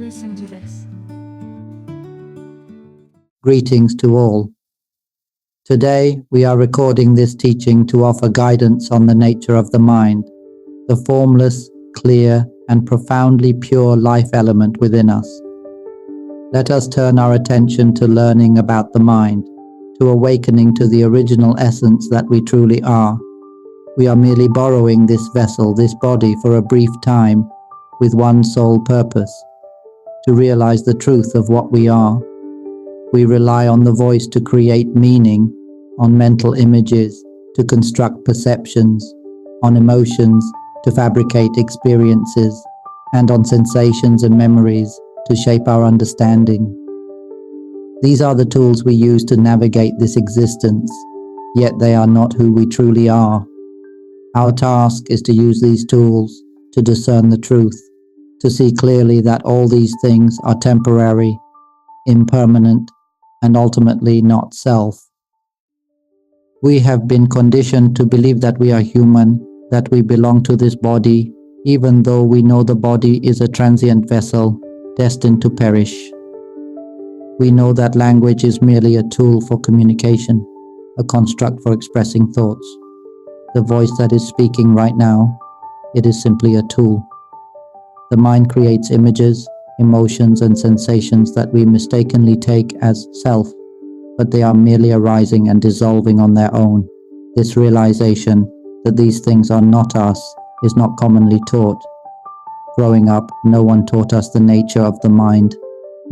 listen to this. Greetings to all. Today we are recording this teaching to offer guidance on the nature of the mind, the formless, clear, and profoundly pure life element within us. Let us turn our attention to learning about the mind, to awakening to the original essence that we truly are. We are merely borrowing this vessel, this body, for a brief time, with one sole purpose: to realize the truth of what we are. We rely on the voice to create meaning, on mental images to construct perceptions, on emotions to fabricate experiences, and on sensations and memories to shape our understanding. These are the tools we use to navigate this existence, yet they are not who we truly are. Our task is to use these tools to discern the truth, to see clearly that all these things are temporary, impermanent, and ultimately not self. We have been conditioned to believe that we are human, that we belong to this body, even though we know the body is a transient vessel, destined to perish. We know that language is merely a tool for communication, a construct for expressing thoughts. The voice that is speaking right now, it is simply a tool. The mind creates images, emotions, and sensations that we mistakenly take as self, but they are merely arising and dissolving on their own. This realization that these things are not us is not commonly taught. Growing up, no one taught us the nature of the mind.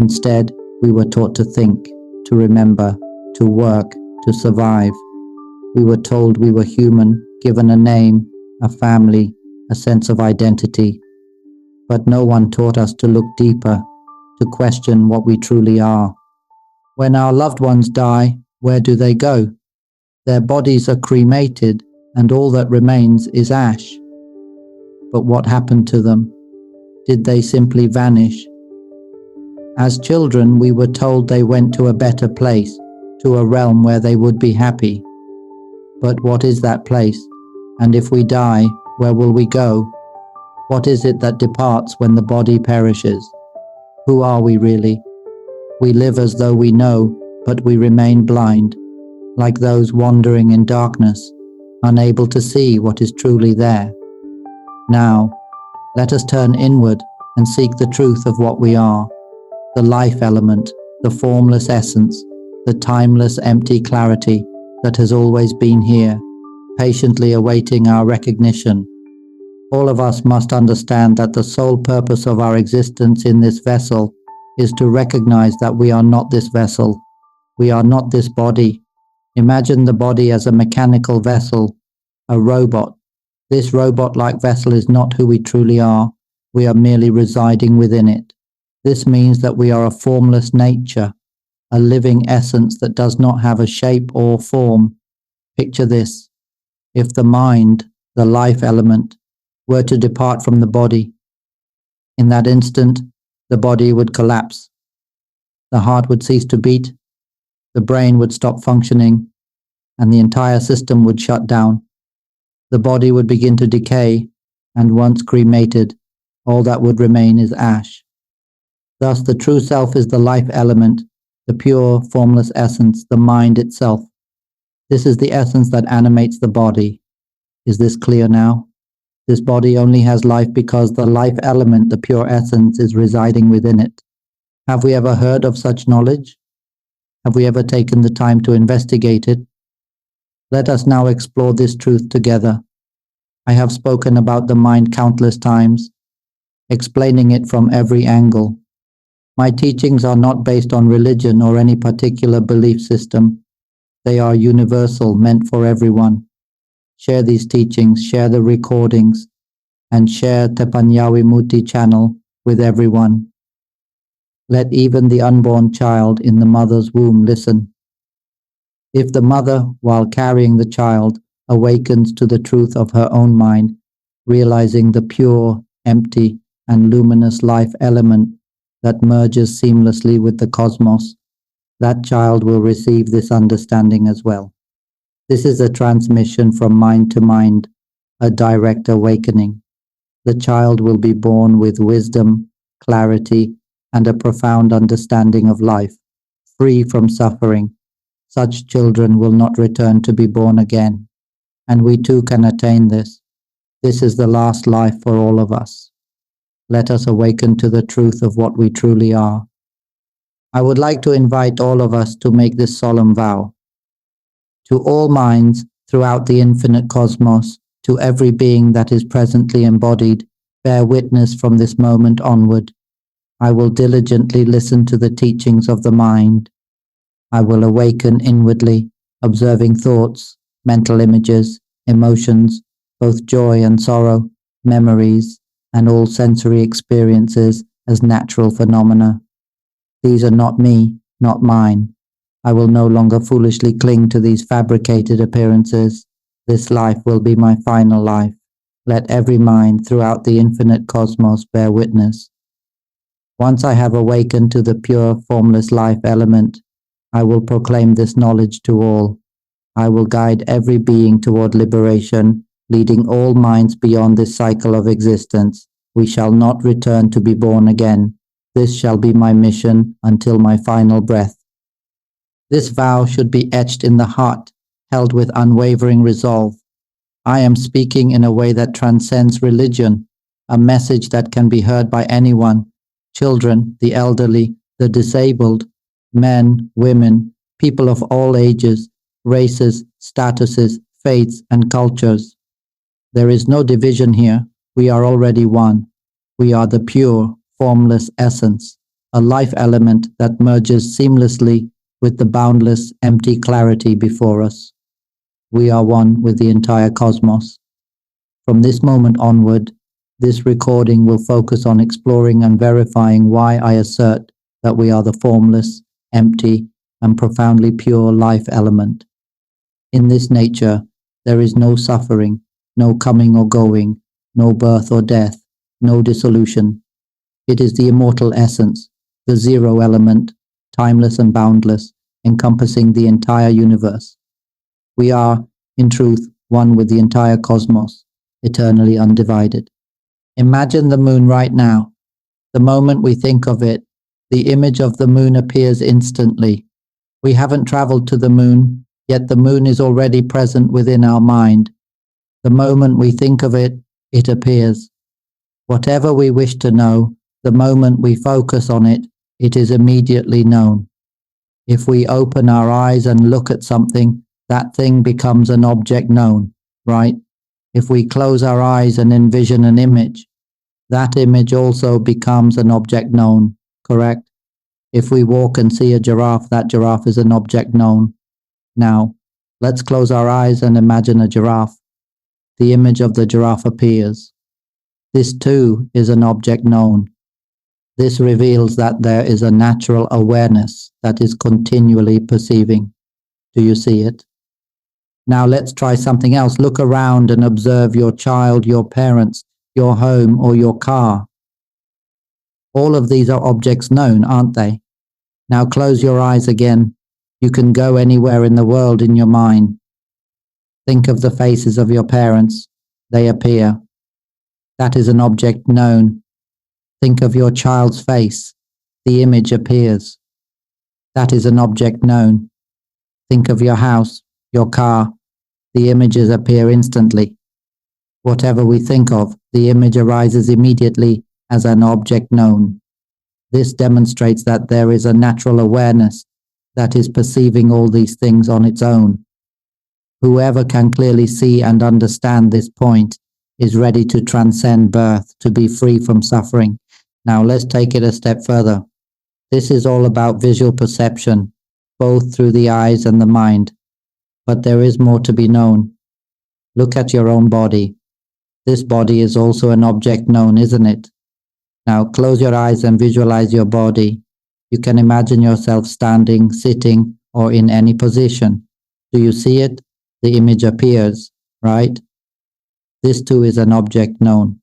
Instead, we were taught to think, to remember, to work, to survive. We were told we were human, given a name, a family, a sense of identity. But no one taught us to look deeper, to question what we truly are. When our loved ones die, where do they go? Their bodies are cremated, and all that remains is ash. But what happened to them? Did they simply vanish? As children, we were told they went to a better place, to a realm where they would be happy. But what is that place? And if we die, where will we go? What is it that departs when the body perishes? Who are we really? We live as though we know, but we remain blind, like those wandering in darkness, unable to see what is truly there. Now, let us turn inward and seek the truth of what we are, the life element, the formless essence, the timeless empty clarity that has always been here, patiently awaiting our recognition. All of us must understand that the sole purpose of our existence in this vessel is to recognize that we are not this vessel. We are not this body. Imagine the body as a mechanical vessel, a robot. This robot-like vessel is not who we truly are. We are merely residing within it. This means that we are a formless nature, a living essence that does not have a shape or form. Picture this. If the mind, the life element, were to depart from the body, in that instant, the body would collapse. The heart would cease to beat, the brain would stop functioning, and the entire system would shut down. The body would begin to decay, and once cremated, all that would remain is ash. Thus, the true self is the life element, the pure, formless essence, the mind itself. This is the essence that animates the body. Is this clear now? This body only has life because the life element, the pure essence, is residing within it. Have we ever heard of such knowledge? Have we ever taken the time to investigate it? Let us now explore this truth together. I have spoken about the mind countless times, explaining it from every angle. My teachings are not based on religion or any particular belief system. They are universal, meant for everyone. Share these teachings, share the recordings, and share the 𝙈𝙖 Muti channel with everyone. Let even the unborn child in the mother's womb listen. If the mother, while carrying the child, awakens to the truth of her own mind, realizing the pure, empty, and luminous life element that merges seamlessly with the cosmos, that child will receive this understanding as well. This is a transmission from mind to mind, a direct awakening. The child will be born with wisdom, clarity, and a profound understanding of life, free from suffering. Such children will not return to be born again, and we too can attain this. This is the last life for all of us. Let us awaken to the truth of what we truly are. I would like to invite all of us to make this solemn vow. To all minds throughout the infinite cosmos, to every being that is presently embodied, bear witness from this moment onward. I will diligently listen to the teachings of the mind. I will awaken inwardly, observing thoughts, mental images, emotions, both joy and sorrow, memories, and all sensory experiences as natural phenomena. These are not me, not mine. I will no longer foolishly cling to these fabricated appearances. This life will be my final life. Let every mind throughout the infinite cosmos bear witness. Once I have awakened to the pure, formless life element, I will proclaim this knowledge to all. I will guide every being toward liberation, leading all minds beyond this cycle of existence. We shall not return to be born again. This shall be my mission until my final breath. This vow should be etched in the heart, held with unwavering resolve. I am speaking in a way that transcends religion, a message that can be heard by anyone, children, the elderly, the disabled, men, women, people of all ages, races, statuses, faiths, and cultures. There is no division here. We are already one. We are the pure, formless essence, a life element that merges seamlessly with the boundless, empty clarity before us. We are one with the entire cosmos. From this moment onward, this recording will focus on exploring and verifying why I assert that we are the formless, empty, and profoundly pure life element. In this nature, there is no suffering, no coming or going, no birth or death, no dissolution. It is the immortal essence, the zero element, timeless and boundless, encompassing the entire universe. We are, in truth, one with the entire cosmos, eternally undivided. Imagine the moon right now. The moment we think of it, the image of the moon appears instantly. We haven't traveled to the moon, yet the moon is already present within our mind. The moment we think of it, it appears. Whatever we wish to know, the moment we focus on it, it is immediately known. If we open our eyes and look at something, that thing becomes an object known, right? If we close our eyes and envision an image, that image also becomes an object known, correct? If we walk and see a giraffe, that giraffe is an object known. Now, let's close our eyes and imagine a giraffe. The image of the giraffe appears. This too is an object known. This reveals that there is a natural awareness that is continually perceiving. Do you see it? Now let's try something else. Look around and observe your child, your parents, your home, or your car. All of these are objects known, aren't they? Now close your eyes again. You can go anywhere in the world in your mind. Think of the faces of your parents. They appear. That is an object known. Think of your child's face. The image appears. That is an object known. Think of your house, your car. The images appear instantly. Whatever we think of, the image arises immediately as an object known. This demonstrates that there is a natural awareness that is perceiving all these things on its own. Whoever can clearly see and understand this point is ready to transcend birth, to be free from suffering. Now let's take it a step further. This is all about visual perception, both through the eyes and the mind. But there is more to be known. Look at your own body. This body is also an object known, isn't it? Now close your eyes and visualize your body. You can imagine yourself standing, sitting, or in any position. Do you see it? The image appears, right? This too is an object known.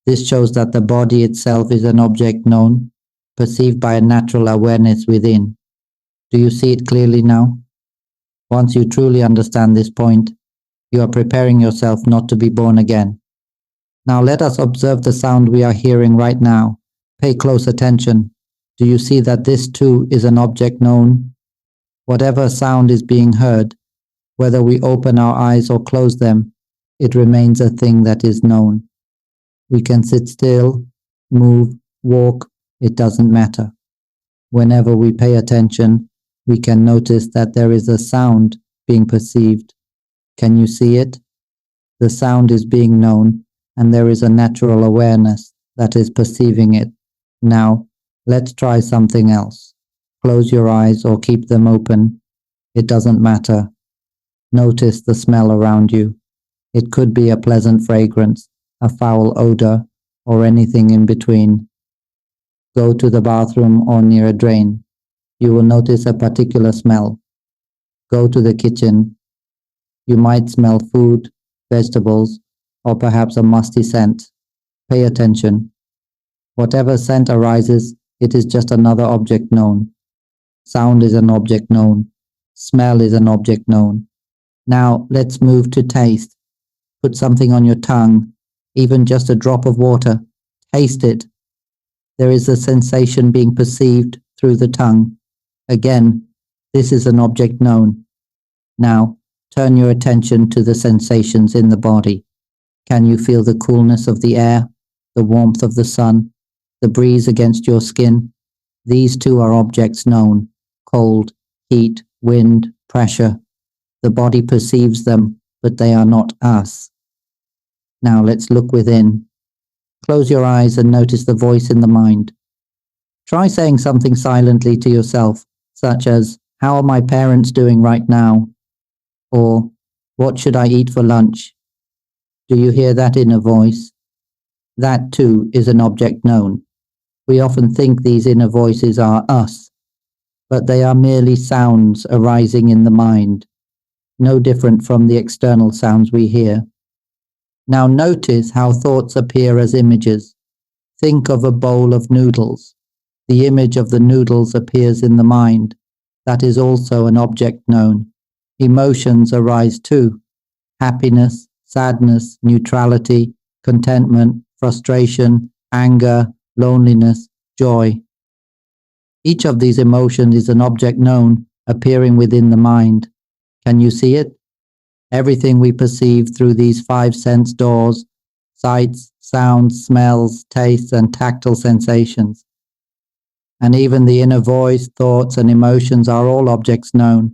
This shows that the body itself is an object known, perceived by a natural awareness within. Do you see it clearly now? Once you truly understand this point, you are preparing yourself not to be born again. Now let us observe the sound we are hearing right now. Pay close attention. Do you see that this too is an object known? Whatever sound is being heard, whether we open our eyes or close them, it remains a thing that is known. We can sit still, move, walk, it doesn't matter. Whenever we pay attention, we can notice that there is a sound being perceived. Can you see it? The sound is being known, and there is a natural awareness that is perceiving it. Now, let's try something else. Close your eyes or keep them open. It doesn't matter. Notice the smell around you. It could be a pleasant fragrance, a foul odor, or anything in between. Go to the bathroom or near a drain. You will notice a particular smell. Go to the kitchen. You might smell food, vegetables, or perhaps a musty scent. Pay attention. Whatever scent arises, it is just another object known. Sound is an object known. Smell is an object known. Now let's move to taste. Put something on your tongue, even just a drop of water. Taste it. There is a sensation being perceived through the tongue. Again, this is an object known. Now, turn your attention to the sensations in the body. Can you feel the coolness of the air, the warmth of the sun, the breeze against your skin? These too are objects known. Cold, heat, wind, pressure. The body perceives them, but they are not us. Now let's look within. Close your eyes and notice the voice in the mind. Try saying something silently to yourself, such as, "How are my parents doing right now?" Or, "What should I eat for lunch?" Do you hear that inner voice? That too is an object known. We often think these inner voices are us, but they are merely sounds arising in the mind, no different from the external sounds we hear. Now notice how thoughts appear as images. Think of a bowl of noodles. The image of the noodles appears in the mind. That is also an object known. Emotions arise too. Happiness, sadness, neutrality, contentment, frustration, anger, loneliness, joy. Each of these emotions is an object known, appearing within the mind. Can you see it? Everything we perceive through these 5 sense doors, sights, sounds, smells, tastes, and tactile sensations. And even the inner voice, thoughts, and emotions are all objects known.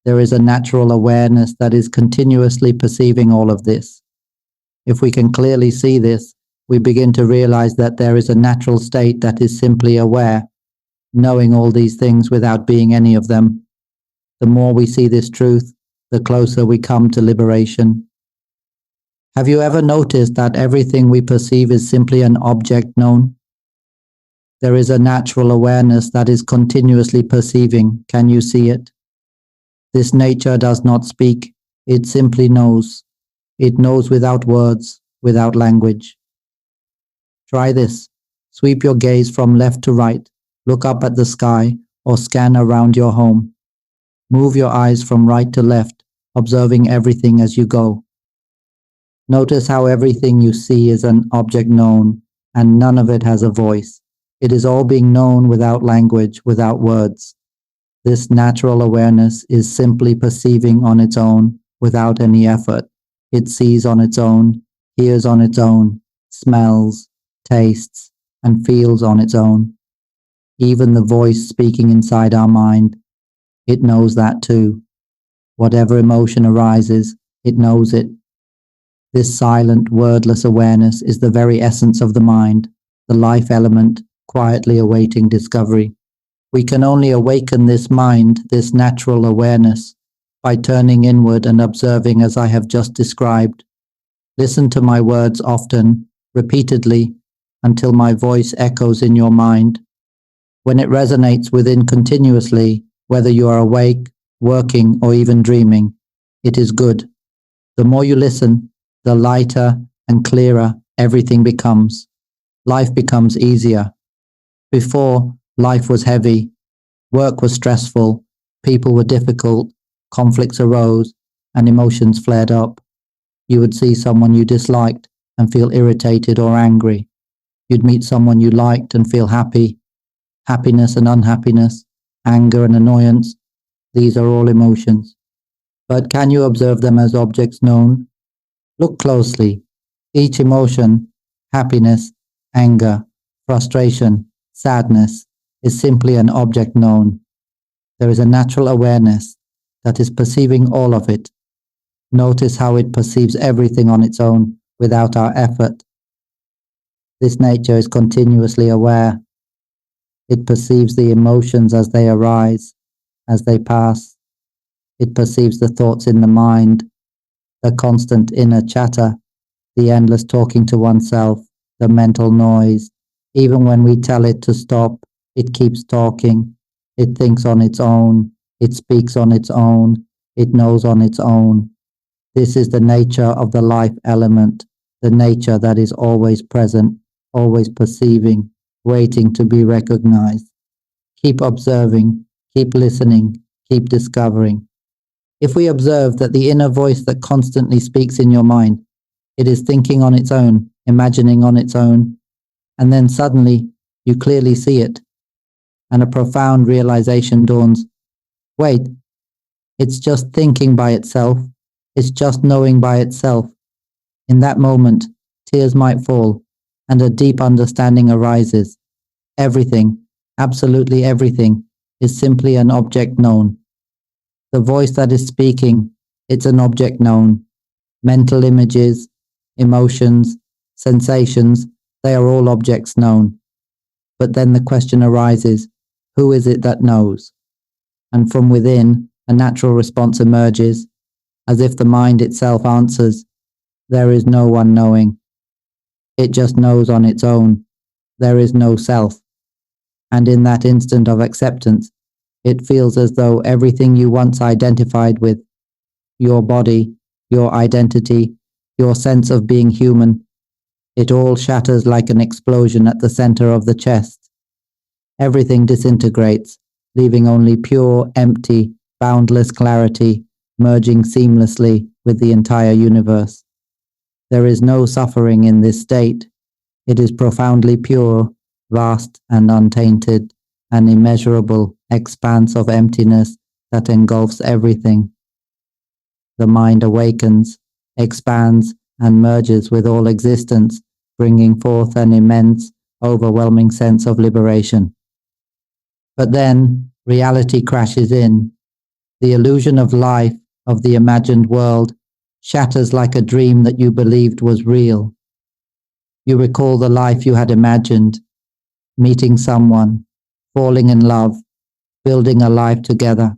There is a natural awareness that is continuously perceiving all of this. If we can clearly see this, we begin to realize that there is a natural state that is simply aware, knowing all these things without being any of them. The more we see this truth, the closer we come to liberation. Have you ever noticed that everything we perceive is simply an object known? There is a natural awareness that is continuously perceiving. Can you see it? This nature does not speak, it simply knows. It knows without words, without language. Try this. Sweep your gaze from left to right, look up at the sky, or scan around your home. Move your eyes from right to left, observing everything as you go. Notice how everything you see is an object known, and none of it has a voice. It is all being known without language, without words. This natural awareness is simply perceiving on its own, without any effort. It sees on its own, hears on its own, smells, tastes, and feels on its own. Even the voice speaking inside our mind, it knows that too. Whatever emotion arises, it knows it. This silent, wordless awareness is the very essence of the mind, the life element, quietly awaiting discovery. We can only awaken this mind, this natural awareness, by turning inward and observing as I have just described. Listen to my words often, repeatedly, until my voice echoes in your mind. When it resonates within continuously, whether you are awake, working, or even dreaming, it is good. The more you listen, the lighter and clearer everything becomes. Life becomes easier. Before, life was heavy, work was stressful, people were difficult, conflicts arose, and emotions flared up. You would see someone you disliked and feel irritated or angry. You'd meet someone you liked and feel happy. happiness and unhappiness, anger and annoyance, these are all emotions. But can you observe them as objects known? Look closely. Each emotion, happiness, anger, frustration, sadness, is simply an object known. There is a natural awareness that is perceiving all of it. Notice how it perceives everything on its own without our effort. This nature is continuously aware. It perceives the emotions as they arise, as they pass. It perceives the thoughts in the mind, the constant inner chatter, the endless talking to oneself, the mental noise. Even when we tell it to stop, it keeps talking. It thinks on its own. It speaks on its own. It knows on its own. This is the nature of the life element, the nature that is always present, always perceiving, waiting to be recognized. Keep observing, keep listening, keep discovering. If we observe that the inner voice that constantly speaks in your mind, it is thinking on its own, imagining on its own, and then suddenly you clearly see it, and a profound realization dawns. Wait, it's just thinking by itself. It's just knowing by itself. In that moment, tears might fall, and a deep understanding arises. Everything, absolutely everything, is simply an object known. The voice that is speaking, it's an object known. Mental images, emotions, sensations, they are all objects known. But then the question arises, who is it that knows? And from within, a natural response emerges, as if the mind itself answers, there is no one knowing. It just knows on its own. There is no self. And in that instant of acceptance, it feels as though everything you once identified with, your body, your identity, your sense of being human, it all shatters like an explosion at the center of the chest. Everything disintegrates, leaving only pure, empty, boundless clarity, merging seamlessly with the entire universe. There is no suffering in this state. It is profoundly pure, vast and untainted, an immeasurable expanse of emptiness that engulfs everything. The mind awakens, expands, and merges with all existence, bringing forth an immense, overwhelming sense of liberation. But then, reality crashes in. The illusion of life, of the imagined world, shatters like a dream that you believed was real. You recall the life you had imagined, meeting someone, falling in love, building a life together,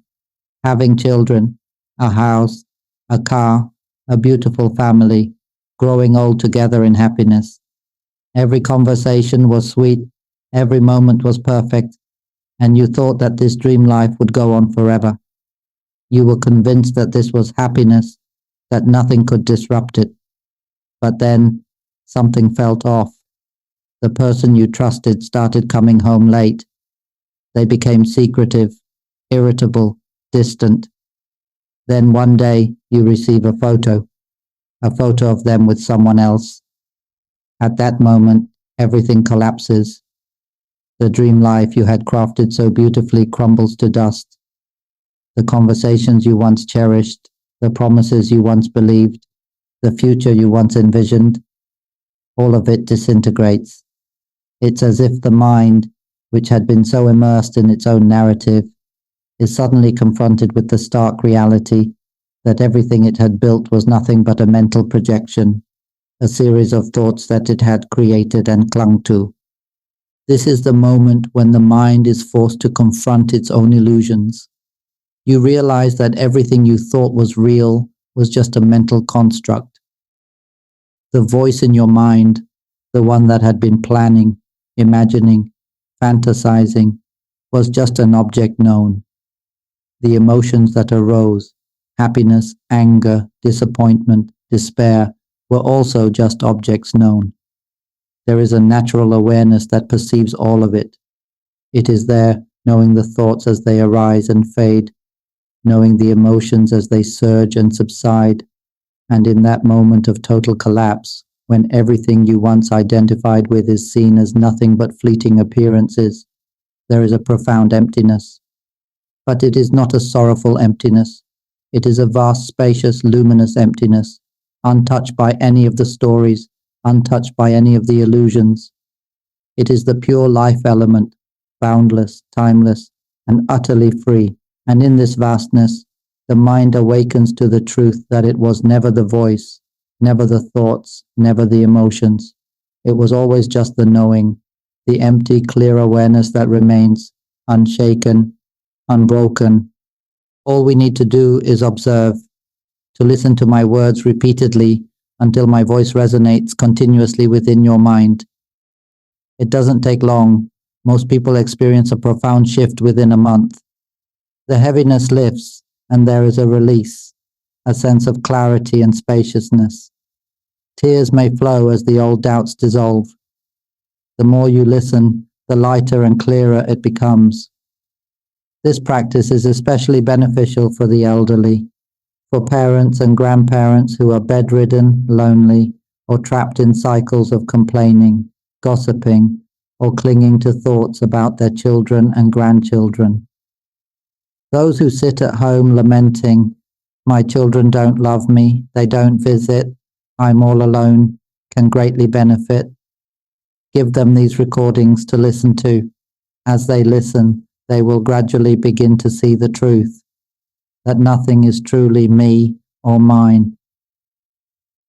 having children, a house, a car, a beautiful family, growing old together in happiness. Every conversation was sweet, every moment was perfect, and you thought that this dream life would go on forever. You were convinced that this was happiness, that nothing could disrupt it. But then, something felt off. The person you trusted started coming home late. They became secretive, irritable, distant. Then one day you receive a photo of them with someone else. At that moment, everything collapses. The dream life you had crafted so beautifully crumbles to dust. The conversations you once cherished, the promises you once believed, the future you once envisioned, all of it disintegrates. It's as if the mind, which had been so immersed in its own narrative, is suddenly confronted with the stark reality that everything it had built was nothing but a mental projection, a series of thoughts that it had created and clung to. This is the moment when the mind is forced to confront its own illusions. You realize that everything you thought was real was just a mental construct. The voice in your mind, the one that had been planning, imagining, fantasizing, was just an object known. The emotions that arose, happiness, anger, disappointment, despair, were also just objects known. There is a natural awareness that perceives all of it. It is there, knowing the thoughts as they arise and fade, knowing the emotions as they surge and subside, and in that moment of total collapse, when everything you once identified with is seen as nothing but fleeting appearances, there is a profound emptiness. But it is not a sorrowful emptiness. It is a vast, spacious, luminous emptiness, untouched by any of the stories, untouched by any of the illusions. It is the pure life element, boundless, timeless, and utterly free. And in this vastness, the mind awakens to the truth that it was never the voice, never the thoughts, never the emotions. It was always just the knowing, the empty, clear awareness that remains, unshaken, unbroken. All we need to do is observe, to listen to my words repeatedly until my voice resonates continuously within your mind. It doesn't take long. Most people experience a profound shift within a month. The heaviness lifts, and there is a release, a sense of clarity and spaciousness. Tears may flow as the old doubts dissolve. The more you listen, the lighter and clearer it becomes. This practice is especially beneficial for the elderly, for parents and grandparents who are bedridden, lonely, or trapped in cycles of complaining, gossiping, or clinging to thoughts about their children and grandchildren. Those who sit at home lamenting, "My children don't love me, they don't visit, I'm all alone," can greatly benefit. Give them these recordings to listen to. As they listen, they will gradually begin to see the truth, that nothing is truly me or mine.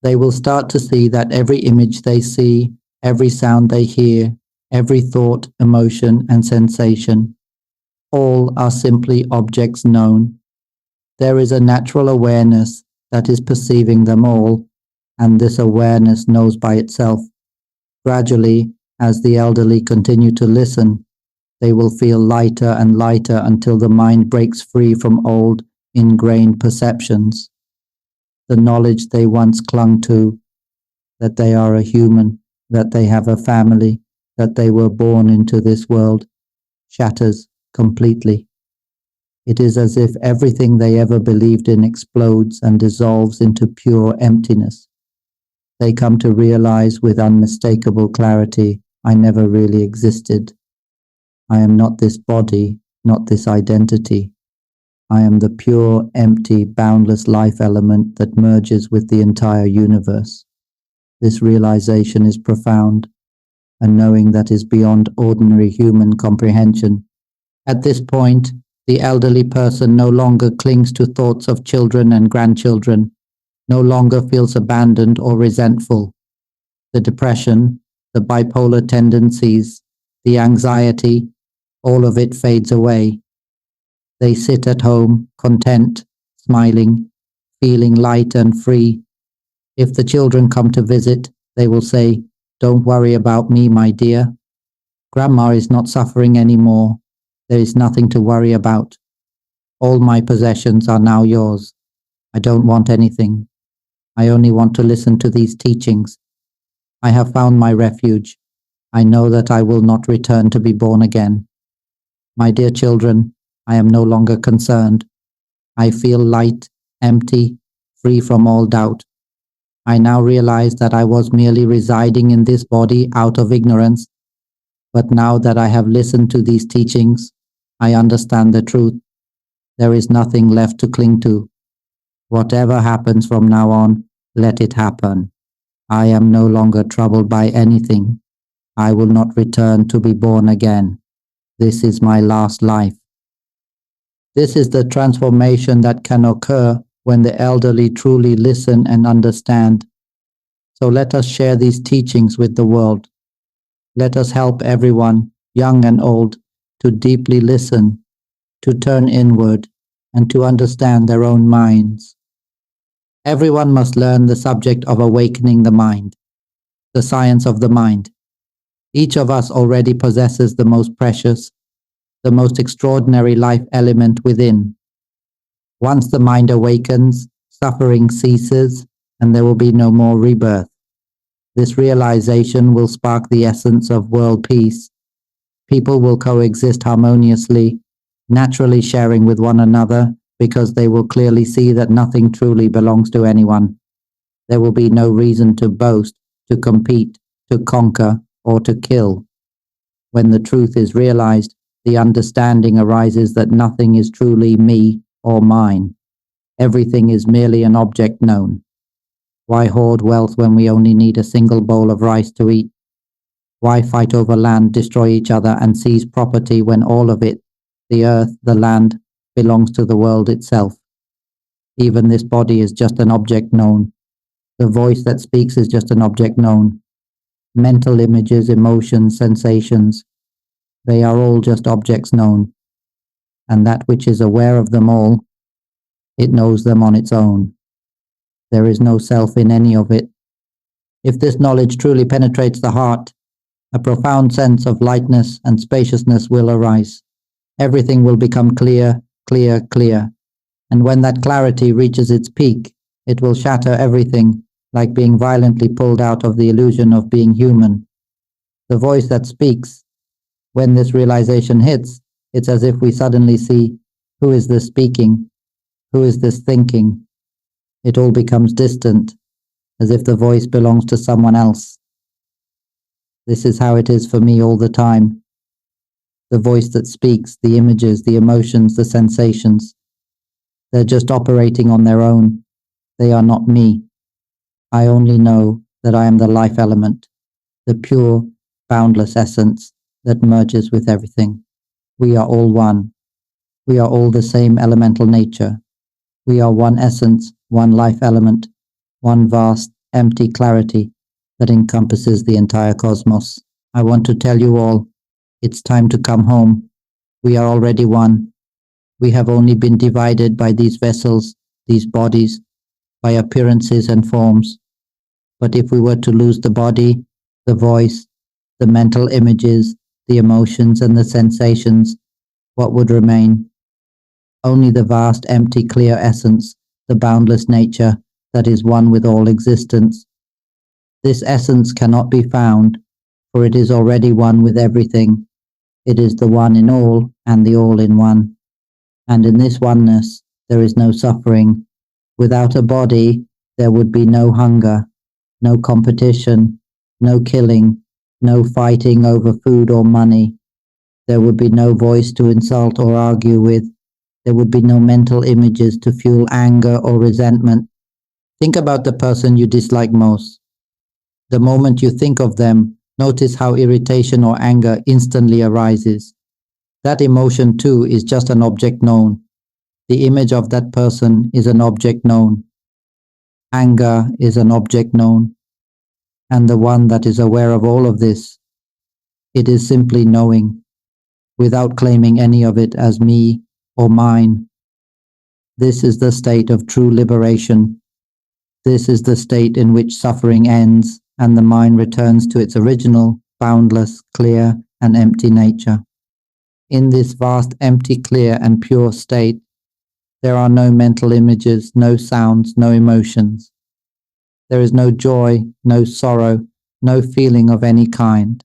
They will start to see that every image they see, every sound they hear, every thought, emotion, and sensation, all are simply objects known. There is a natural awareness that is perceiving them all, and this awareness knows by itself. Gradually, as the elderly continue to listen, they will feel lighter and lighter until the mind breaks free from old, ingrained perceptions. The knowledge they once clung to, that they are a human, that they have a family, that they were born into this world, shatters completely. It is as if everything they ever believed in explodes and dissolves into pure emptiness. They come to realize with unmistakable clarity, I never really existed. I am not this body, not this identity. I am the pure, empty, boundless life element that merges with the entire universe. This realization is profound, a knowing that is beyond ordinary human comprehension. At this point, the elderly person no longer clings to thoughts of children and grandchildren, no longer feels abandoned or resentful. The depression, the bipolar tendencies, the anxiety, all of it fades away. They sit at home, content, smiling, feeling light and free. If the children come to visit, they will say, "Don't worry about me, my dear. Grandma is not suffering anymore. There is nothing to worry about. All my possessions are now yours. I don't want anything. I only want to listen to these teachings. I have found my refuge. I know that I will not return to be born again. My dear children, I am no longer concerned. I feel light, empty, free from all doubt. I now realize that I was merely residing in this body out of ignorance, but now that I have listened to these teachings, I understand the truth. There is nothing left to cling to. Whatever happens from now on, let it happen. I am no longer troubled by anything. I will not return to be born again. This is my last life." This is the transformation that can occur when the elderly truly listen and understand. So let us share these teachings with the world. Let us help everyone, young and old, to deeply listen, to turn inward, and to understand their own minds. Everyone must learn the subject of awakening the mind, the science of the mind. Each of us already possesses the most precious, the most extraordinary life element within. Once the mind awakens, suffering ceases, and there will be no more rebirth. This realization will spark the essence of world peace. People will coexist harmoniously, naturally sharing with one another, because they will clearly see that nothing truly belongs to anyone. There will be no reason to boast, to compete, to conquer, or to kill. When the truth is realized, the understanding arises that nothing is truly me or mine. Everything is merely an object known. Why hoard wealth when we only need a single bowl of rice to eat? Why fight over land, destroy each other, and seize property when all of it, the earth, the land, belongs to the world itself? Even this body is just an object known. The voice that speaks is just an object known. Mental images, emotions, sensations, they are all just objects known. And that which is aware of them all, it knows them on its own. There is no self in any of it. If this knowledge truly penetrates the heart, a profound sense of lightness and spaciousness will arise. Everything will become clear, clear, clear. And when that clarity reaches its peak, it will shatter everything, like being violently pulled out of the illusion of being human. The voice that speaks, when this realization hits, it's as if we suddenly see, who is this speaking? Who is this thinking? It all becomes distant, as if the voice belongs to someone else. This is how it is for me all the time. The voice that speaks, the images, the emotions, the sensations, they're just operating on their own. They are not me. I only know that I am the life element, the pure, boundless essence that merges with everything. We are all one. We are all the same elemental nature. We are one essence, one life element, one vast, empty clarity that encompasses the entire cosmos. I want to tell you all, it's time to come home. We are already one. We have only been divided by these vessels, these bodies, by appearances and forms. But if we were to lose the body, the voice, the mental images, the emotions and the sensations, what would remain? Only the vast, empty, clear essence, the boundless nature that is one with all existence. This essence cannot be found, for it is already one with everything. It is the one in all and the all in one. And in this oneness, there is no suffering. Without a body, there would be no hunger, no competition, no killing, no fighting over food or money. There would be no voice to insult or argue with. There would be no mental images to fuel anger or resentment. Think about the person you dislike most. The moment you think of them, notice how irritation or anger instantly arises. That emotion too is just an object known. The image of that person is an object known. Anger is an object known. And the one that is aware of all of this, it is simply knowing, without claiming any of it as me or mine. This is the state of true liberation. This is the state in which suffering ends and the mind returns to its original, boundless, clear, and empty nature. In this vast, empty, clear, and pure state, there are no mental images, no sounds, no emotions. There is no joy, no sorrow, no feeling of any kind.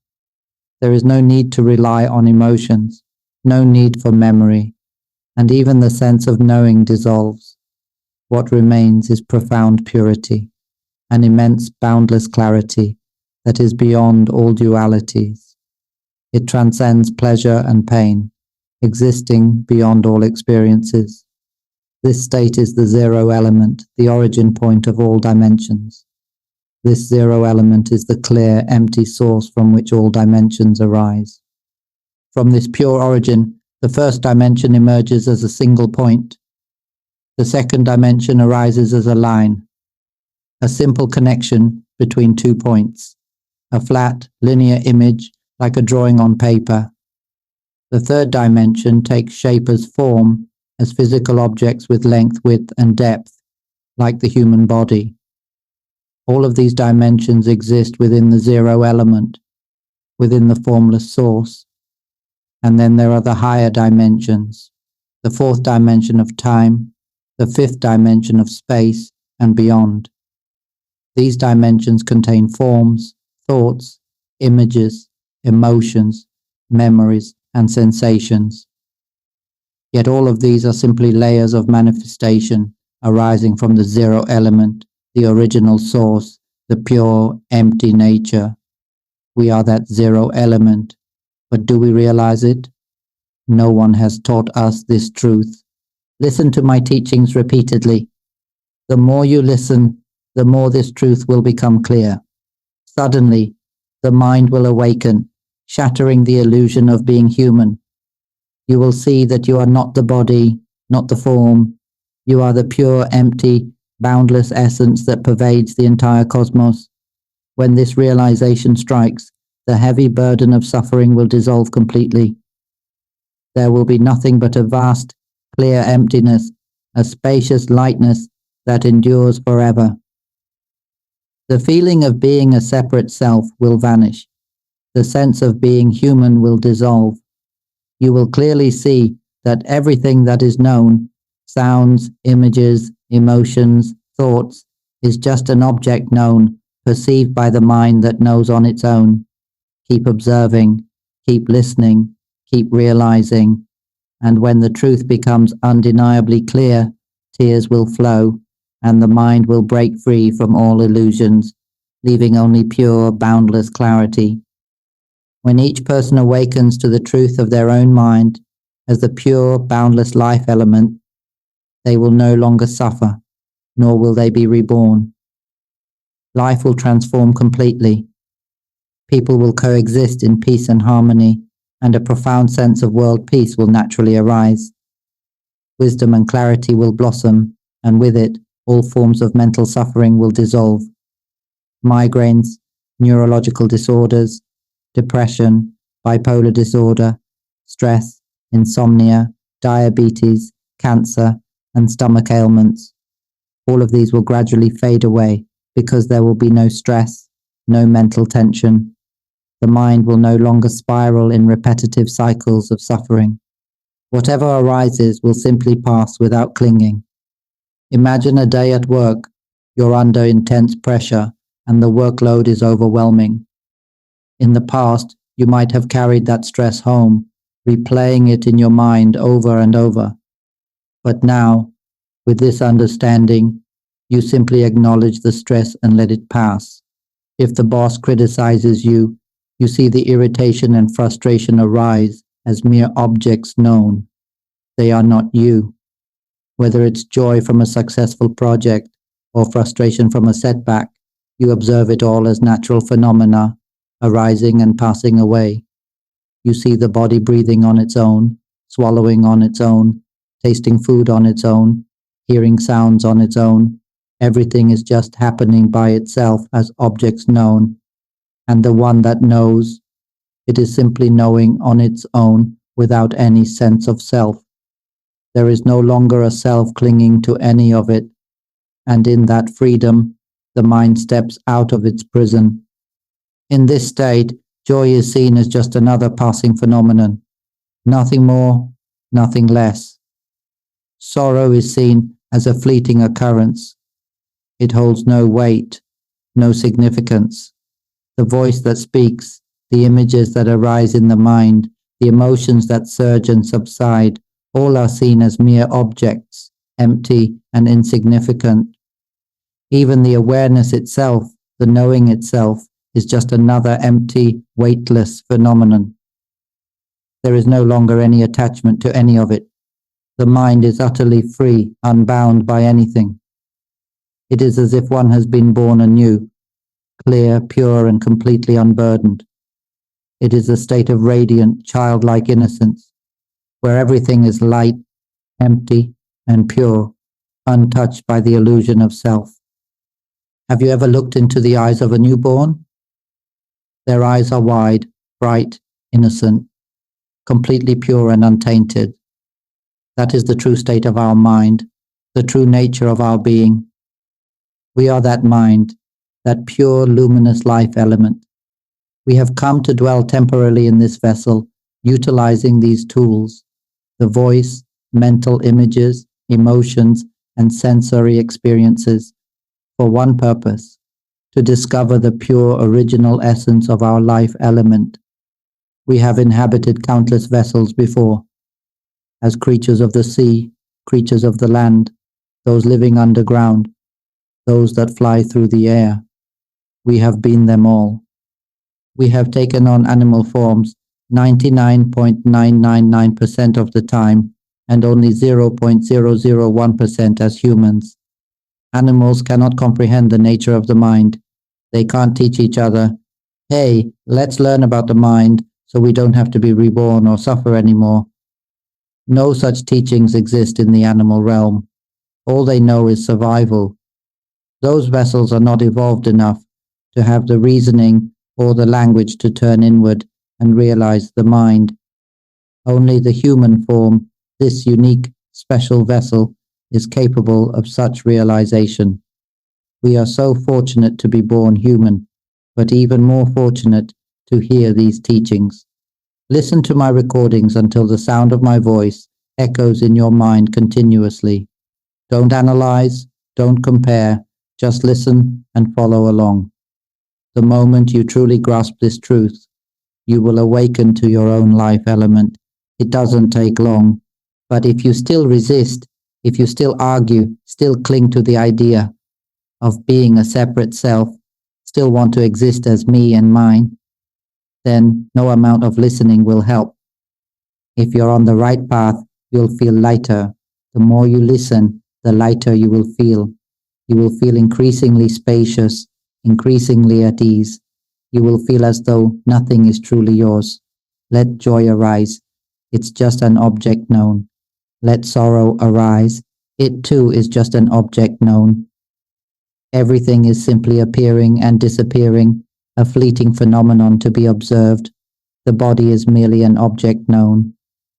There is no need to rely on emotions, no need for memory, and even the sense of knowing dissolves. What remains is profound purity, an immense boundless clarity that is beyond all dualities. It transcends pleasure and pain, existing beyond all experiences. This state is the zero element, the origin point of all dimensions. This zero element is the clear, empty source from which all dimensions arise. From this pure origin, the first dimension emerges as a single point. The second dimension arises as a line, a simple connection between 2 points, a flat, linear image like a drawing on paper. The third dimension takes shape as form, as physical objects with length, width, and depth, like the human body. All of these dimensions exist within the zero element, within the formless source. And then there are the higher dimensions, the fourth dimension of time, the fifth dimension of space, and beyond. These dimensions contain forms, thoughts, images, emotions, memories, and sensations. Yet all of these are simply layers of manifestation arising from the zero element, the original source, the pure, empty nature. We are that zero element, but do we realize it? No one has taught us this truth. Listen to my teachings repeatedly. The more you listen, the more this truth will become clear. Suddenly, the mind will awaken, shattering the illusion of being human. You will see that you are not the body, not the form. You are the pure, empty, boundless essence that pervades the entire cosmos. When this realization strikes, the heavy burden of suffering will dissolve completely. There will be nothing but a vast, clear emptiness, a spacious lightness that endures forever. The feeling of being a separate self will vanish. The sense of being human will dissolve. You will clearly see that everything that is known, sounds, images, emotions, thoughts, is just an object known, perceived by the mind that knows on its own. Keep observing, keep listening, keep realizing, and when the truth becomes undeniably clear, tears will flow, and the mind will break free from all illusions, leaving only pure, boundless clarity. When each person awakens to the truth of their own mind as the pure, boundless life element, they will no longer suffer, nor will they be reborn. Life will transform completely. People will coexist in peace and harmony, and a profound sense of world peace will naturally arise. Wisdom and clarity will blossom, and with it, all forms of mental suffering will dissolve. Migraines, neurological disorders, depression, bipolar disorder, stress, insomnia, diabetes, cancer, and stomach ailments. All of these will gradually fade away because there will be no stress, no mental tension. The mind will no longer spiral in repetitive cycles of suffering. Whatever arises will simply pass without clinging. Imagine a day at work. You're under intense pressure and the workload is overwhelming. In the past, you might have carried that stress home, replaying it in your mind over and over. But now, with this understanding, you simply acknowledge the stress and let it pass. If the boss criticizes you, you see the irritation and frustration arise as mere objects known. They are not you. Whether it's joy from a successful project or frustration from a setback, you observe it all as natural phenomena, arising and passing away. You see the body breathing on its own, swallowing on its own, tasting food on its own, hearing sounds on its own. Everything is just happening by itself as objects known. And the one that knows, it is simply knowing on its own without any sense of self. There is no longer a self clinging to any of it, and in that freedom, the mind steps out of its prison. In this state, joy is seen as just another passing phenomenon, nothing more, nothing less. Sorrow is seen as a fleeting occurrence. It holds no weight, no significance. The voice that speaks, the images that arise in the mind, the emotions that surge and subside, all are seen as mere objects, empty and insignificant. Even the awareness itself, the knowing itself, is just another empty, weightless phenomenon. There is no longer any attachment to any of it. The mind is utterly free, unbound by anything. It is as if one has been born anew, clear, pure, and completely unburdened. It is a state of radiant, childlike innocence, where everything is light, empty, and pure, untouched by the illusion of self. Have you ever looked into the eyes of a newborn? Their eyes are wide, bright, innocent, completely pure and untainted. That is the true state of our mind, the true nature of our being. We are that mind, that pure, luminous life element. We have come to dwell temporarily in this vessel, utilizing these tools, the voice, mental images, emotions, and sensory experiences, for one purpose, to discover the pure original essence of our life element. We have inhabited countless vessels before, as creatures of the sea, creatures of the land, those living underground, those that fly through the air. We have been them all. We have taken on animal forms 99.999% of the time, and only 0.001% as humans. Animals cannot comprehend the nature of the mind. They can't teach each other, "Hey, let's learn about the mind so we don't have to be reborn or suffer anymore." No such teachings exist in the animal realm. All they know is survival. Those vessels are not evolved enough to have the reasoning or the language to turn inward and realize the mind. Only the human form, this unique, special vessel, is capable of such realization. We are so fortunate to be born human, but even more fortunate to hear these teachings. Listen to my recordings until the sound of my voice echoes in your mind continuously. Don't analyze, don't compare, just listen and follow along. The moment you truly grasp this truth, you will awaken to your own life element. It doesn't take long, but if you still resist, if you still argue, still cling to the idea of being a separate self, still want to exist as me and mine, then no amount of listening will help. If you're on the right path, you'll feel lighter. The more you listen, the lighter you will feel. You will feel increasingly spacious, increasingly at ease. You will feel as though nothing is truly yours. Let joy arise. It's just an object known. Let sorrow arise. It too is just an object known. Everything is simply appearing and disappearing, a fleeting phenomenon to be observed. The body is merely an object known.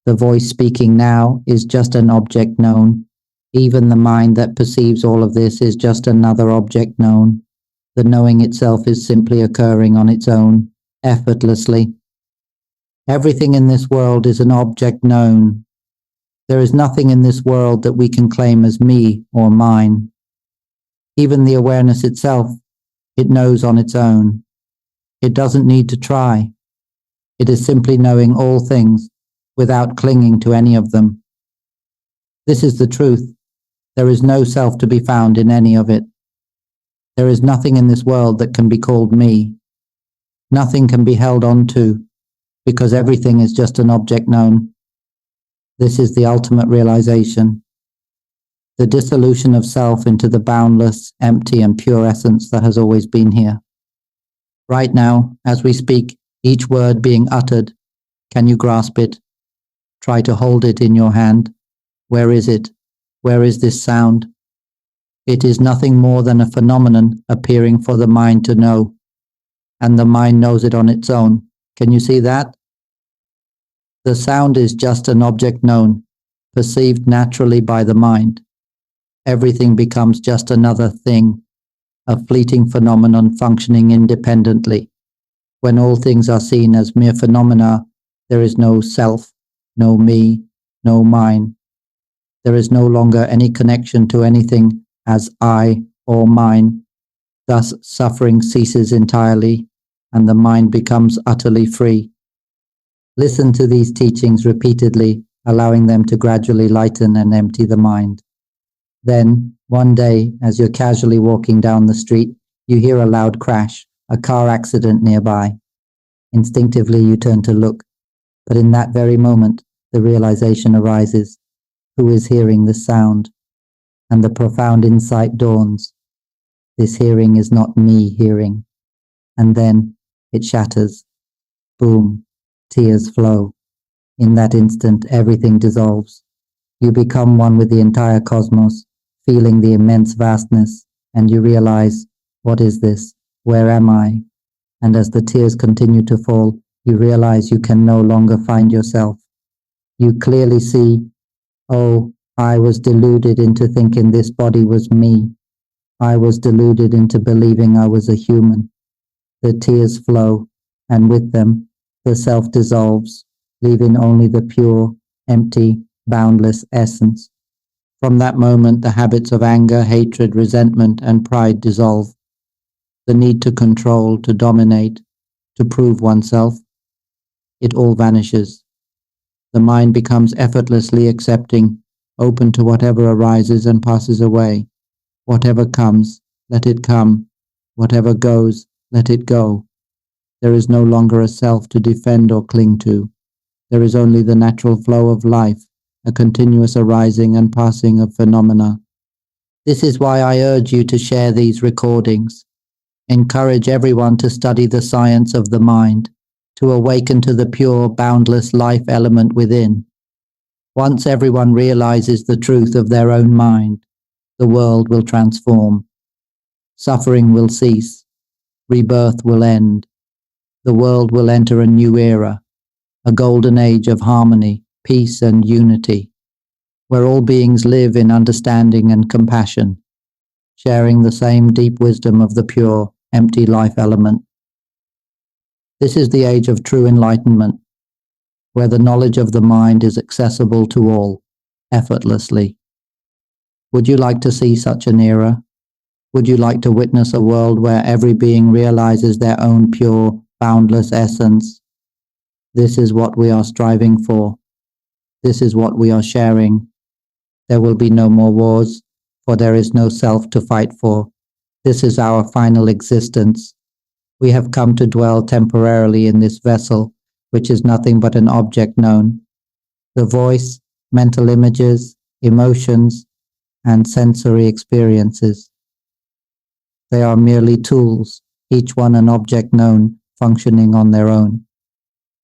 The voice speaking now is just an object known. Even the mind that perceives all of this is just another object known. The knowing itself is simply occurring on its own, effortlessly. Everything in this world is an object known. There is nothing in this world that we can claim as me or mine. Even the awareness itself, it knows on its own. It doesn't need to try. It is simply knowing all things without clinging to any of them. This is the truth. There is no self to be found in any of it. There is nothing in this world that can be called me. Nothing can be held on to, because everything is just an object known. This is the ultimate realization. The dissolution of self into the boundless, empty and pure essence that has always been here. Right now, as we speak, each word being uttered, can you grasp it? Try to hold it in your hand. Where is it? Where is this sound? It is nothing more than a phenomenon appearing for the mind to know, and the mind knows it on its own. Can you see that? The sound is just an object known, perceived naturally by the mind. Everything becomes just another thing, a fleeting phenomenon functioning independently. When all things are seen as mere phenomena, there is no self, no me, no mine. There is no longer any connection to anything as I or mine. Thus, suffering ceases entirely, and the mind becomes utterly free. Listen to these teachings repeatedly, allowing them to gradually lighten and empty the mind. Then, one day, as you're casually walking down the street, you hear a loud crash, a car accident nearby. Instinctively, you turn to look, but in that very moment, the realization arises: who is hearing this sound? And the profound insight dawns. This hearing is not me hearing. And then it shatters. Boom. Tears flow. In that instant, everything dissolves. You become one with the entire cosmos, feeling the immense vastness, and you realize, what is this? Where am I? And as the tears continue to fall, you realize you can no longer find yourself. You clearly see, oh, I was deluded into thinking this body was me. I was deluded into believing I was a human. The tears flow, and with them, the self dissolves, leaving only the pure, empty, boundless essence. From that moment, the habits of anger, hatred, resentment, and pride dissolve. The need to control, to dominate, to prove oneself, it all vanishes. The mind becomes effortlessly accepting, open to whatever arises and passes away. Whatever comes, let it come. Whatever goes, let it go. There is no longer a self to defend or cling to. There is only the natural flow of life, a continuous arising and passing of phenomena. This is why I urge you to share these recordings. Encourage everyone to study the science of the mind, to awaken to the pure, boundless life element within. Once everyone realizes the truth of their own mind, the world will transform. Suffering will cease. Rebirth will end. The world will enter a new era, a golden age of harmony, peace and unity, where all beings live in understanding and compassion, sharing the same deep wisdom of the pure, empty life element. This is the age of true enlightenment, where the knowledge of the mind is accessible to all, effortlessly. Would you like to see such an era? Would you like to witness a world where every being realizes their own pure, boundless essence? This is what we are striving for. This is what we are sharing. There will be no more wars, for there is no self to fight for. This is our final existence. We have come to dwell temporarily in this vessel, which is nothing but an object known. The voice, mental images, emotions, and sensory experiences. They are merely tools, each one an object known, functioning on their own.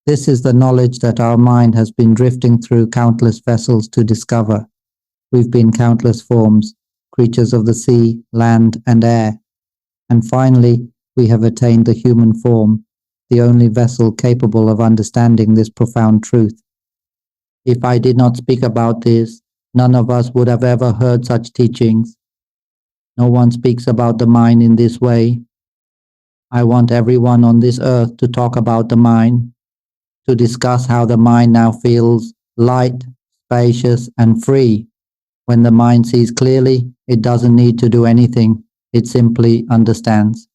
This is the knowledge that our mind has been drifting through countless vessels to discover. We've been countless forms, creatures of the sea, land, and air. And finally, we have attained the human form, the only vessel capable of understanding this profound truth. If I did not speak about this, none of us would have ever heard such teachings. No one speaks about the mind in this way. I want everyone on this earth to talk about the mind, to discuss how the mind now feels light, spacious, and free. When the mind sees clearly, it doesn't need to do anything. It simply understands.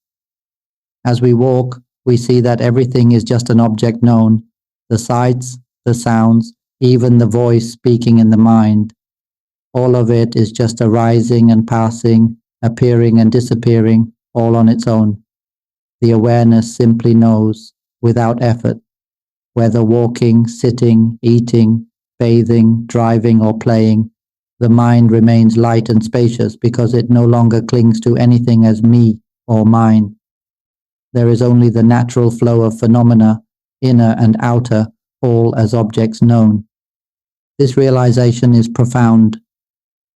As we walk, we see that everything is just an object known, the sights, the sounds, even the voice speaking in the mind. All of it is just arising and passing, appearing and disappearing, all on its own. The awareness simply knows, without effort, whether walking, sitting, eating, bathing, driving, or playing, the mind remains light and spacious because it no longer clings to anything as me or mine. There is only the natural flow of phenomena, inner and outer, all as objects known. This realization is profound.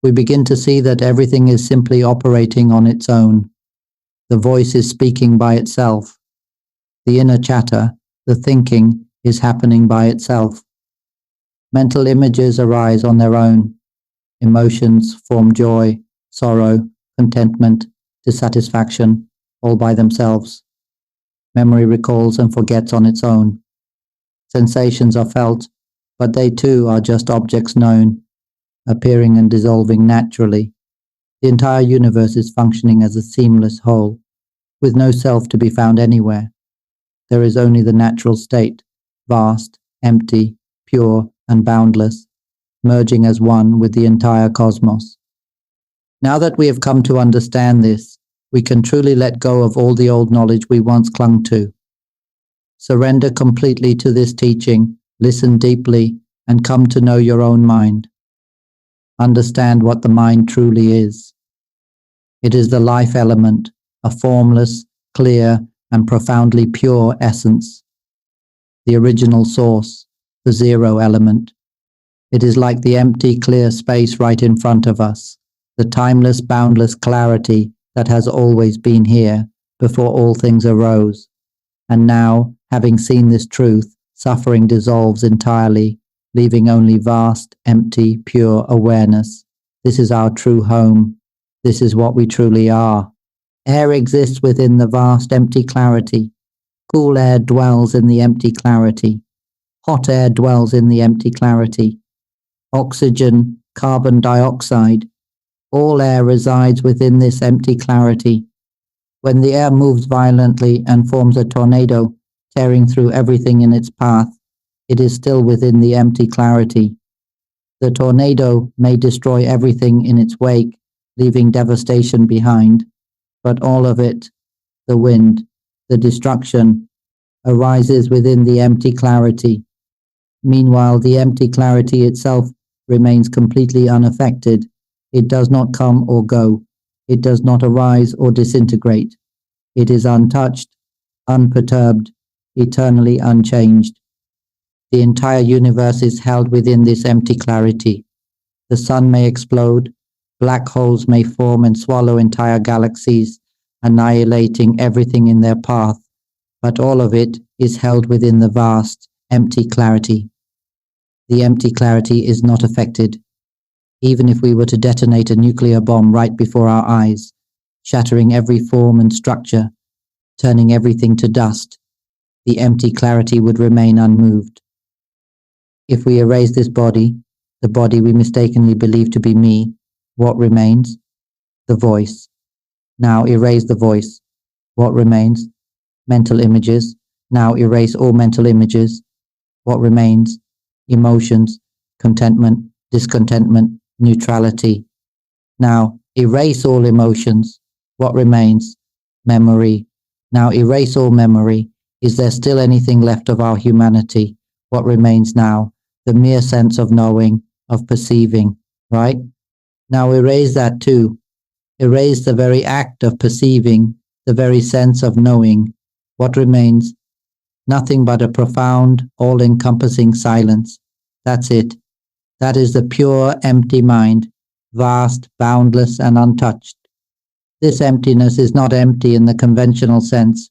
We begin to see that everything is simply operating on its own. The voice is speaking by itself. The inner chatter, the thinking, is happening by itself. Mental images arise on their own. Emotions form joy, sorrow, contentment, dissatisfaction, all by themselves. Memory recalls and forgets on its own. Sensations are felt, but they too are just objects known, appearing and dissolving naturally. The entire universe is functioning as a seamless whole, with no self to be found anywhere. There is only the natural state, vast, empty, pure, and boundless, merging as one with the entire cosmos. Now that we have come to understand this, we can truly let go of all the old knowledge we once clung to. Surrender completely to this teaching, listen deeply, and come to know your own mind. Understand what the mind truly is. It is the life element, a formless, clear, and profoundly pure essence. The original source, the zero element. It is like the empty, clear space right in front of us, the timeless, boundless clarity that has always been here before all things arose. And now, having seen this truth, suffering dissolves entirely, leaving only vast, empty, pure awareness. This is our true home. This is what we truly are. Air exists within the vast, empty clarity. Cool air dwells in the empty clarity. Hot air dwells in the empty clarity. Oxygen, carbon dioxide, all air resides within this empty clarity. When the air moves violently and forms a tornado, tearing through everything in its path, it is still within the empty clarity. The tornado may destroy everything in its wake, leaving devastation behind, but all of it, the wind, the destruction, arises within the empty clarity. Meanwhile, the empty clarity itself remains completely unaffected. It does not come or go. It does not arise or disintegrate. It is untouched, unperturbed, eternally unchanged. The entire universe is held within this empty clarity. The sun may explode, black holes may form and swallow entire galaxies, annihilating everything in their path, but all of it is held within the vast, empty clarity. The empty clarity is not affected. Even if we were to detonate a nuclear bomb right before our eyes, shattering every form and structure, turning everything to dust, the empty clarity would remain unmoved. If we erase this body, the body we mistakenly believe to be me, what remains? The voice. Now erase the voice. What remains? Mental images. Now erase all mental images. What remains? Emotions, contentment, discontentment, neutrality. Now erase all emotions. What remains? Memory. Now erase all memory. Is there still anything left of our humanity? What remains now? The mere sense of knowing, of perceiving, right? Now erase that too. Erase the very act of perceiving, the very sense of knowing. What remains? Nothing but a profound, all-encompassing silence. That's it. That is the pure, empty mind, vast, boundless, and untouched. This emptiness is not empty in the conventional sense.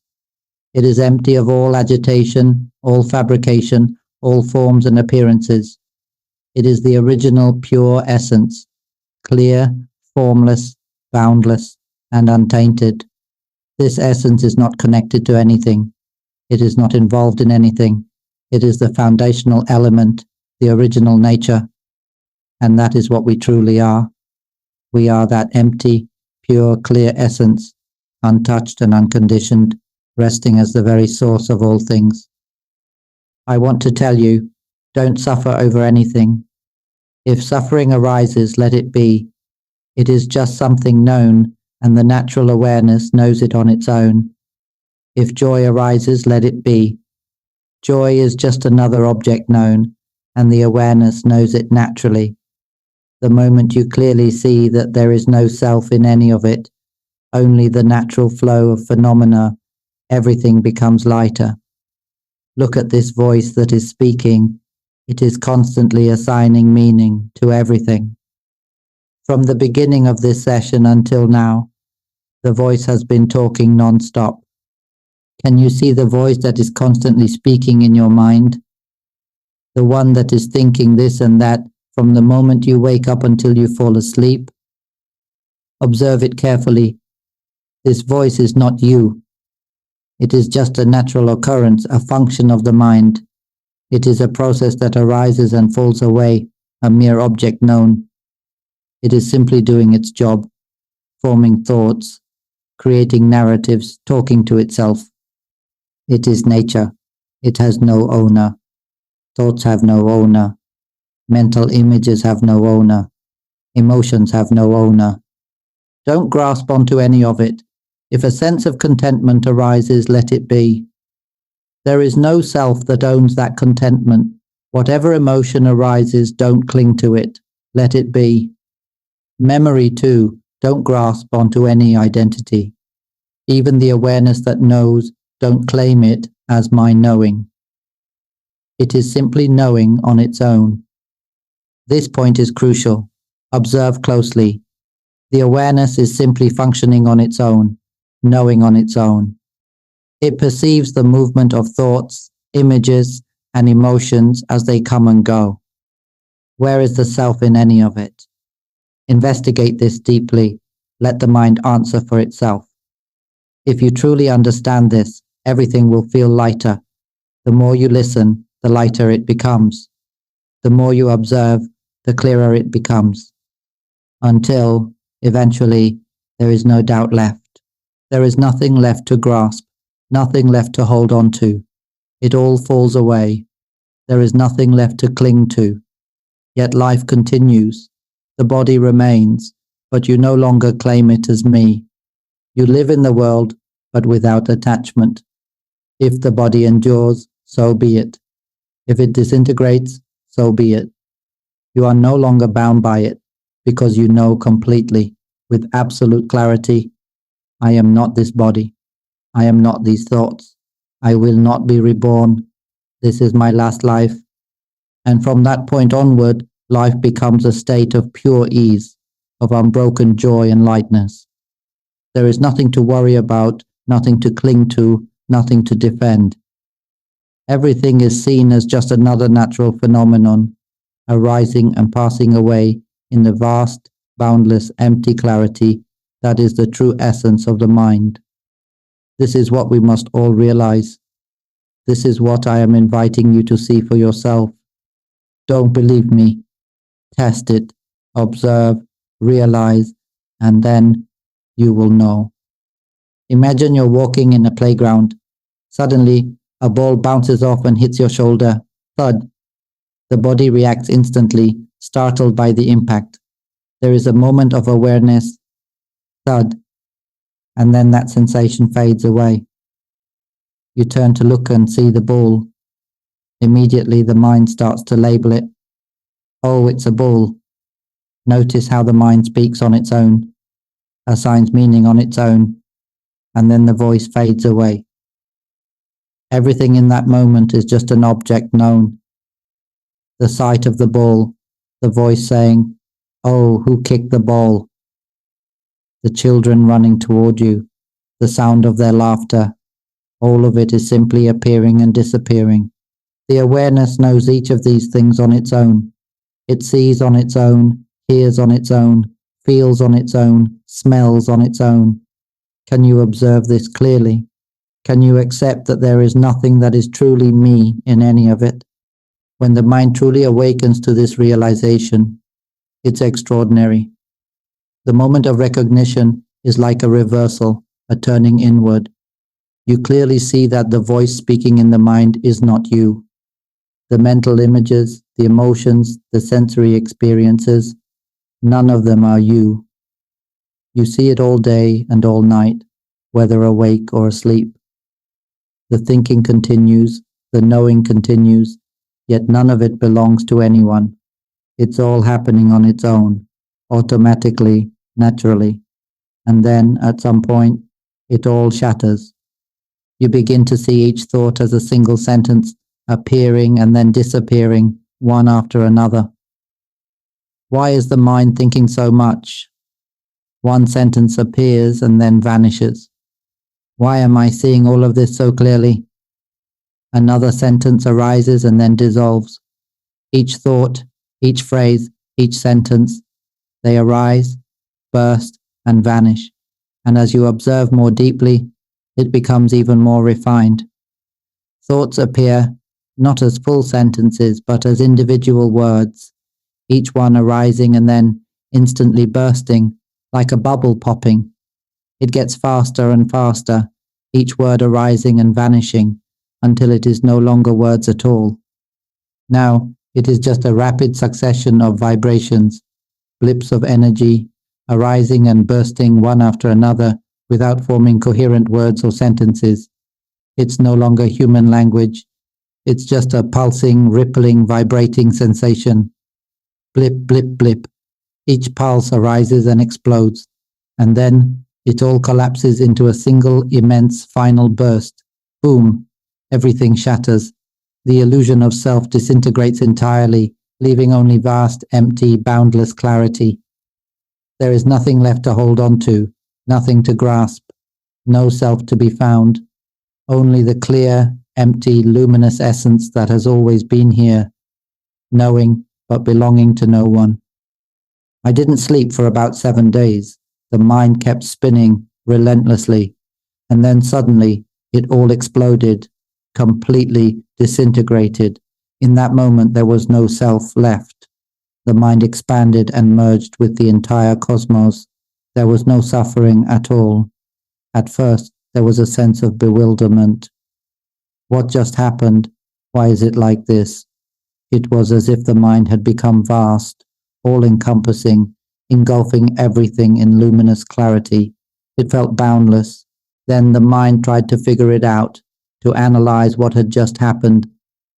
It is empty of all agitation, all fabrication, all forms and appearances. It is the original pure essence, clear, formless, boundless, and untainted. This essence is not connected to anything. It is not involved in anything. It is the foundational element, the original nature. And that is what we truly are. We are that empty, pure, clear essence, untouched and unconditioned, resting as the very source of all things. I want to tell you, don't suffer over anything. If suffering arises, let it be. It is just something known, and the natural awareness knows it on its own. If joy arises, let it be. Joy is just another object known, and the awareness knows it naturally. The moment you clearly see that there is no self in any of it, only the natural flow of phenomena, everything becomes lighter. Look at this voice that is speaking. It is constantly assigning meaning to everything. From the beginning of this session until now, the voice has been talking non-stop. Can you see the voice that is constantly speaking in your mind? The one that is thinking this and that from the moment you wake up until you fall asleep? Observe it carefully. This voice is not you. It is just a natural occurrence, a function of the mind. It is a process that arises and falls away, a mere object known. It is simply doing its job, forming thoughts, creating narratives, talking to itself. It is nature. It has no owner. Thoughts have no owner. Mental images have no owner. Emotions have no owner. Don't grasp onto any of it. If a sense of contentment arises, let it be. There is no self that owns that contentment. Whatever emotion arises, don't cling to it. Let it be. Memory too, don't grasp onto any identity. Even the awareness that knows, don't claim it as my knowing. It is simply knowing on its own. This point is crucial. Observe closely. The awareness is simply functioning on its own, knowing on its own. It perceives the movement of thoughts, images, and emotions as they come and go. Where is the self in any of it? Investigate this deeply. Let the mind answer for itself. If you truly understand this, everything will feel lighter. The more you listen, the lighter it becomes. The more you observe, the clearer it becomes. Until, eventually, there is no doubt left. There is nothing left to grasp, nothing left to hold on to. It all falls away. There is nothing left to cling to. Yet life continues. The body remains, but you no longer claim it as me. You live in the world, but without attachment. If the body endures, so be it. If it disintegrates, so be it. You are no longer bound by it, because you know completely, with absolute clarity, I am not this body. I am not these thoughts. I will not be reborn. This is my last life. And from that point onward, life becomes a state of pure ease, of unbroken joy and lightness. There is nothing to worry about, nothing to cling to, nothing to defend. Everything is seen as just another natural phenomenon, arising and passing away in the vast, boundless, empty clarity that is the true essence of the mind. This is what we must all realize. This is what I am inviting you to see for yourself. Don't believe me. Test it, observe, realize, and then you will know. Imagine you're walking in a playground. Suddenly, a ball bounces off and hits your shoulder. Thud. The body reacts instantly, startled by the impact. There is a moment of awareness. Thud. And then that sensation fades away. You turn to look and see the ball. Immediately the mind starts to label it. Oh, it's a ball. Notice how the mind speaks on its own, assigns meaning on its own, and then the voice fades away. Everything in that moment is just an object known. The sight of the ball, the voice saying, oh, who kicked the ball? The children running toward you, the sound of their laughter, all of it is simply appearing and disappearing. The awareness knows each of these things on its own. It sees on its own, hears on its own, feels on its own, smells on its own. Can you observe this clearly? Can you accept that there is nothing that is truly me in any of it? When the mind truly awakens to this realization, it's extraordinary. The moment of recognition is like a reversal, a turning inward. You clearly see that the voice speaking in the mind is not you. The mental images, the emotions, the sensory experiences, none of them are you. You see it all day and all night, whether awake or asleep. The thinking continues, the knowing continues, yet none of it belongs to anyone. It's all happening on its own, automatically, naturally. And then, at some point, it all shatters. You begin to see each thought as a single sentence, appearing and then disappearing, one after another. Why is the mind thinking so much? One sentence appears and then vanishes. Why am I seeing all of this so clearly? Another sentence arises and then dissolves. Each thought, each phrase, each sentence, they arise, burst, and vanish. And as you observe more deeply, it becomes even more refined. Thoughts appear not as full sentences, but as individual words, each one arising and then instantly bursting, like a bubble popping. It gets faster and faster, each word arising and vanishing, until it is no longer words at all. Now, it is just a rapid succession of vibrations, blips of energy, arising and bursting one after another without forming coherent words or sentences. It's no longer human language. It's just a pulsing, rippling, vibrating sensation. Blip, blip, blip. Each pulse arises and explodes, and then it all collapses into a single immense final burst. Boom! Everything shatters. The illusion of self disintegrates entirely, leaving only vast, empty, boundless clarity. There is nothing left to hold on to, nothing to grasp, no self to be found, only the clear, empty, luminous essence that has always been here, knowing but belonging to no one. I didn't sleep for about 7 days. The mind kept spinning relentlessly, and then suddenly it all exploded, completely disintegrated. In that moment there was no self left. The mind expanded and merged with the entire cosmos. There was no suffering at all. At first there was a sense of bewilderment. What just happened? Why is it like this? It was as if the mind had become vast, all-encompassing, engulfing everything in luminous clarity. It felt boundless. Then the mind tried to figure it out. to analyze what had just happened,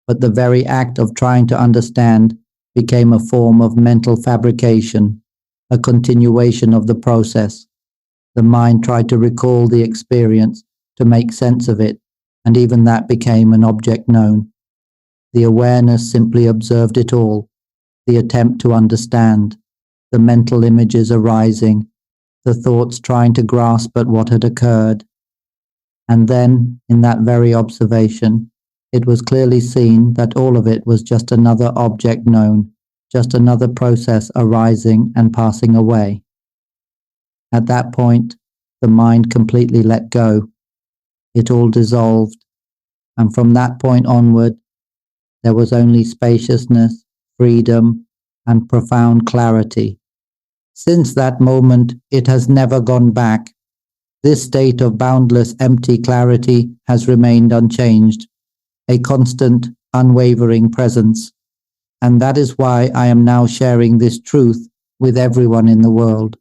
but the very act of trying to understand became a form of mental fabrication, a continuation of the process. The mind tried to recall the experience, to make sense of it, and even that became an object known. The awareness simply observed it all, the attempt to understand, the mental images arising, the thoughts trying to grasp at what had occurred. And then, in that very observation, it was clearly seen that all of it was just another object known, just another process arising and passing away. At that point, the mind completely let go. It all dissolved, and from that point onward, there was only spaciousness, freedom, and profound clarity. Since that moment, it has never gone back. This state of boundless, empty clarity has remained unchanged, a constant, unwavering presence. And that is why I am now sharing this truth with everyone in the world.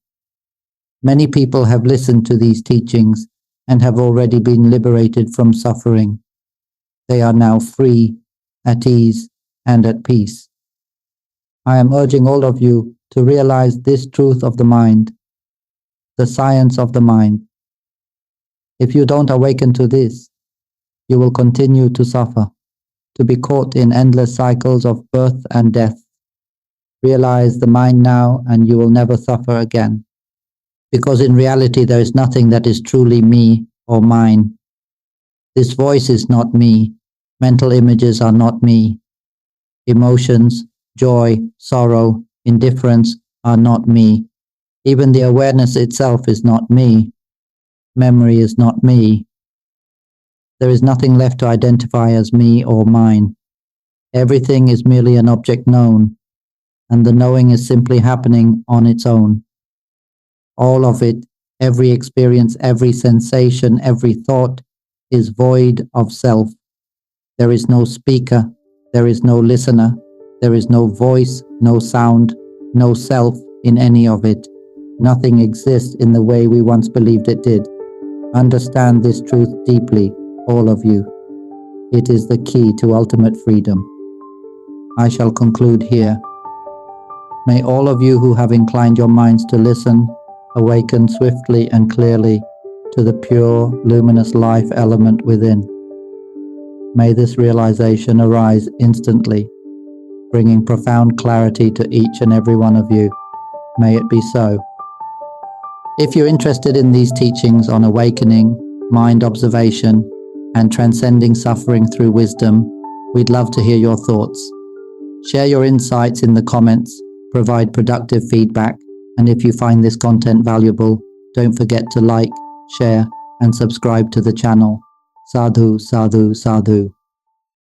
Many people have listened to these teachings and have already been liberated from suffering. They are now free, at ease, and at peace. I am urging all of you to realize this truth of the mind, the science of the mind. If you don't awaken to this, you will continue to suffer, to be caught in endless cycles of birth and death. Realize the mind now and you will never suffer again. Because in reality there is nothing that is truly me or mine. This voice is not me. Mental images are not me. Emotions, joy, sorrow, indifference are not me. Even the awareness itself is not me. Memory is not me. There is nothing left to identify as me or mine. Everything is merely an object known, and the knowing is simply happening on its own. All of it, every experience, every sensation, every thought, is void of self. There is no speaker, there is no listener, there is no voice, no sound, no self in any of it. Nothing exists in the way we once believed it did. Understand this truth deeply, all of you. It is the key to ultimate freedom. I shall conclude here. May all of you who have inclined your minds to listen, awaken swiftly and clearly to the pure, luminous life element within. May this realization arise instantly, bringing profound clarity to each and every one of you. May it be so. If you're interested in these teachings on awakening, mind observation, and transcending suffering through wisdom, we'd love to hear your thoughts. Share your insights in the comments, provide productive feedback, and if you find this content valuable, don't forget to like, share, and subscribe to the channel. Sadhu, sadhu, sadhu.